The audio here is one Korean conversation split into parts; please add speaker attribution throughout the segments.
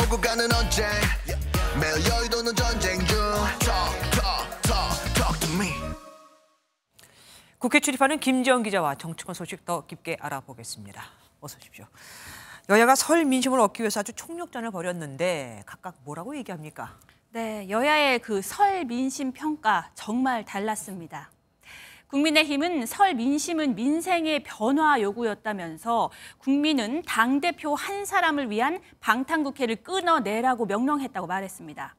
Speaker 1: 오고 가는 언제 매일 여의도는 전쟁 중 Talk to me.
Speaker 2: 국회 출입하는 김지영 기자와 정치권 소식 더 깊게 알아보겠습니다. 어서 오십시오. 여야가 설 민심을 얻기 위해서 아주 총력전을 벌였는데 각각 뭐라고 얘기합니까?
Speaker 3: 네, 여야의 그 설 민심 평가 정말 달랐습니다. 국민의힘은 설 민심은 민생의 변화 요구였다면서 국민은 당대표 한 사람을 위한 방탄국회를 끊어내라고 명령했다고 말했습니다.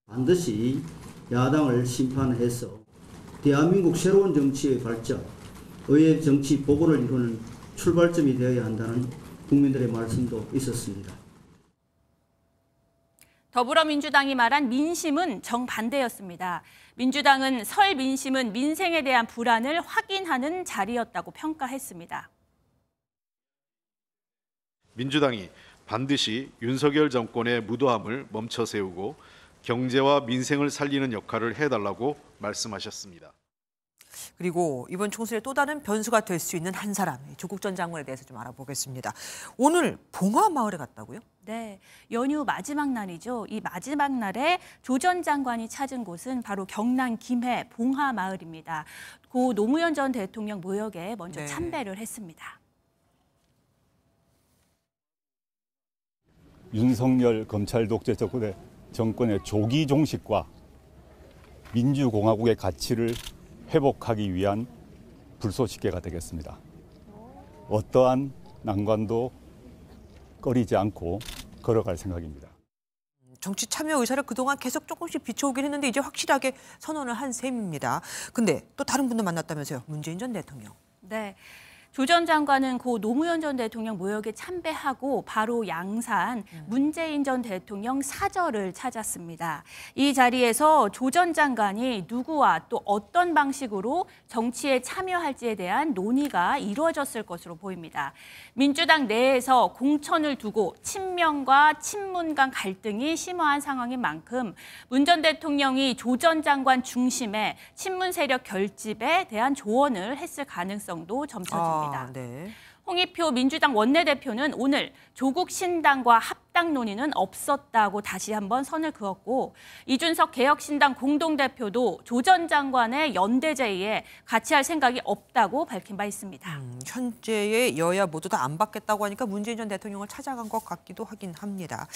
Speaker 4: 반드시 야당을 심판해서 대한민국 새로운 정치의 발전, 의회 정치 복원을 이루는 출발점이 되어야 한다는 국민들의 말씀도 있었습니다.
Speaker 3: 더불어민주당이 말한 민심은 정반대였습니다. 민주당은 설 민심은 민생에 대한 불안을 확인하는 자리였다고 평가했습니다.
Speaker 5: 민주당이 반드시 윤석열 정권의 무도함을 멈춰 세우고 경제와 민생을 살리는 역할을 해달라고 말씀하셨습니다.
Speaker 2: 그리고 이번 총선의 또 다른 변수가 될 수 있는 한 사람, 조국 전 장관에 대해서 좀 알아보겠습니다. 오늘 봉화마을에 갔다고요?
Speaker 3: 네, 연휴 마지막 날이죠. 이 마지막 날에 조 전 장관이 찾은 곳은 바로 경남 김해 봉화마을입니다. 고 노무현 전 대통령 묘역에 먼저 참배를 했습니다.
Speaker 6: 윤석열 검찰 독재 정권의 조기 종식과 민주공화국의 가치를 회복하기 위한 불쏘시개가 되겠습니다. 어떠한 난관도 꺼리지 않고 걸어갈 생각입니다.
Speaker 2: 정치 참여 의사를 그동안 계속 조금씩 비춰오긴 했는데 이제 확실하게 선언을 한 셈입니다. 근데 또 다른 분도 만났다면서요. 문재인 전 대통령.
Speaker 3: 네. 조 전 장관은 고 노무현 전 대통령 묘역에 참배하고 바로 양산 문재인 전 대통령 사저를 찾았습니다. 이 자리에서 조 전 장관이 누구와 또 어떤 방식으로 정치에 참여할지에 대한 논의가 이루어졌을 것으로 보입니다. 민주당 내에서 공천을 두고 친명과 친문 간 갈등이 심화한 상황인 만큼 문 전 대통령이 조 전 장관 중심의 친문 세력 결집에 대한 조언을 했을 가능성도 점쳐집니다.
Speaker 2: 네.
Speaker 3: 홍익표 민주당 원내대표는 오늘 조국 신당과 합당 논의는 없었다고 다시 한번 선을 그었고 이준석 개혁신당 공동대표도 조 전 장관의 연대 제의에 같이 할 생각이 없다고 밝힌 바 있습니다.
Speaker 2: 현재의 여야 모두 다 안 받겠다고 하니까 문재인 전 대통령을 찾아간 것 같기도 하긴 합니다.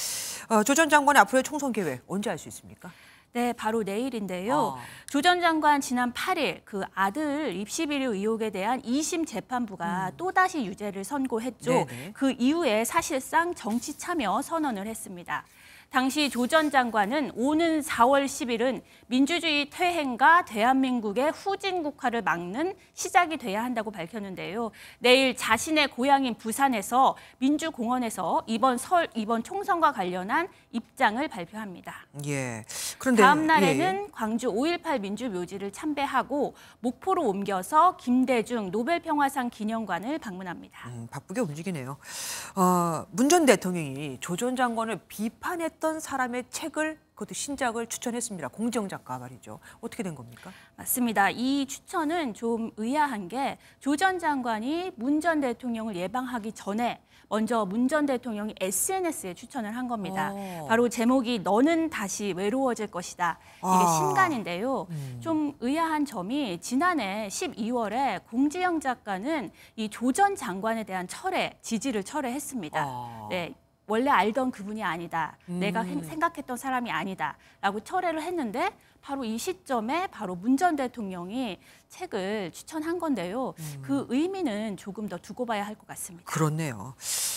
Speaker 2: 조 전 장관의 앞으로의 총선 계획 언제 알 수 있습니까?
Speaker 3: 네, 바로 내일인데요. 조 전 장관 지난 8일 그 아들 입시 비리 의혹에 대한 2심 재판부가 또다시 유죄를 선고했죠.
Speaker 2: 네네.
Speaker 3: 그 이후에 사실상 정치 참여 선언을 했습니다. 당시 조 전 장관은 오는 4월 10일은 민주주의 퇴행과 대한민국의 후진국화를 막는 시작이 돼야 한다고 밝혔는데요. 내일 자신의 고향인 부산에서 민주공원에서 이번 총선과 관련한 입장을 발표합니다.
Speaker 2: 예. 그런데
Speaker 3: 다음 날에는 광주 5.18 민주묘지를 참배하고 목포로 옮겨서 김대중 노벨평화상 기념관을 방문합니다.
Speaker 2: 바쁘게 움직이네요. 문 전 대통령이 조 전 장관을 비판했던 사람의 책을 그것도 신작을 추천했습니다. 공정작가 말이죠. 어떻게 된 겁니까?
Speaker 3: 맞습니다. 이 추천은 좀 의아한 게 조 전 장관이 문 전 대통령을 예방하기 전에 먼저 문 전 대통령이 SNS에 추천을 한 겁니다. 바로 제목이 너는 다시 외로워질 것이다. 이게 신간인데요. 좀 의아한 점이 지난해 12월에 공지영 작가는 이 조 전 장관에 대한 지지를 철회했습니다. 네. 원래 알던 그분이 아니다. 내가 생각했던 사람이 아니다. 라고 철회를 했는데 바로 이 시점에 바로 문 전 대통령이 책을 추천한 건데요. 그 의미는 조금 더 두고 봐야 할 것 같습니다.
Speaker 2: 그렇네요.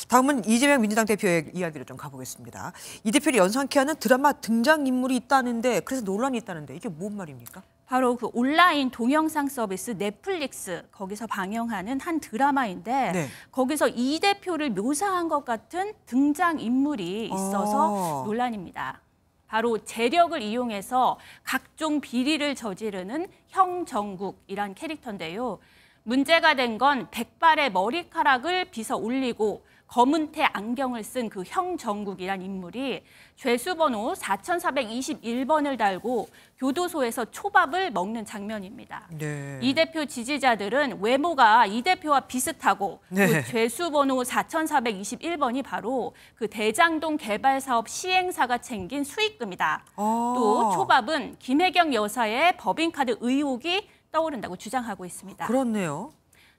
Speaker 2: 다음은 이재명 민주당 대표의 이야기로 좀 가보겠습니다. 이 대표를 연상케 하는 드라마 등장인물이 있다는데 그래서 논란이 있다는데 이게 뭔 말입니까?
Speaker 3: 바로 그 온라인 동영상 서비스 넷플릭스 거기서 방영하는 한 드라마인데 거기서 이 대표를 묘사한 것 같은 등장인물이 있어서 논란입니다. 바로 재력을 이용해서 각종 비리를 저지르는 형정국이란 캐릭터인데요. 문제가 된 건 백발의 머리카락을 빗어 올리고 검은테 안경을 쓴 그 형정국이란 인물이 죄수번호 4421번을 달고 교도소에서 초밥을 먹는 장면입니다.
Speaker 2: 네.
Speaker 3: 이 대표 지지자들은 외모가 이 대표와 비슷하고
Speaker 2: 네.
Speaker 3: 그 죄수번호 4421번이 바로 그 대장동 개발사업 시행사가 챙긴 수익금이다. 또 초밥은 김혜경 여사의 법인카드 의혹이 떠오른다고 주장하고 있습니다.
Speaker 2: 그렇네요.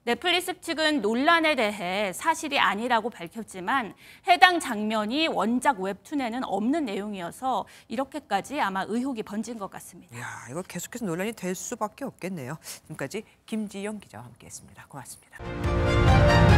Speaker 3: 넷플릭스 측은 논란에 대해 사실이 아니라고 밝혔지만 해당 장면이 원작 웹툰에는 없는 내용이어서 이렇게까지 아마 의혹이 번진 것 같습니다.
Speaker 2: 이야, 이거 계속해서 논란이 될 수밖에 없겠네요. 지금까지 김지영 기자와 함께했습니다. 고맙습니다.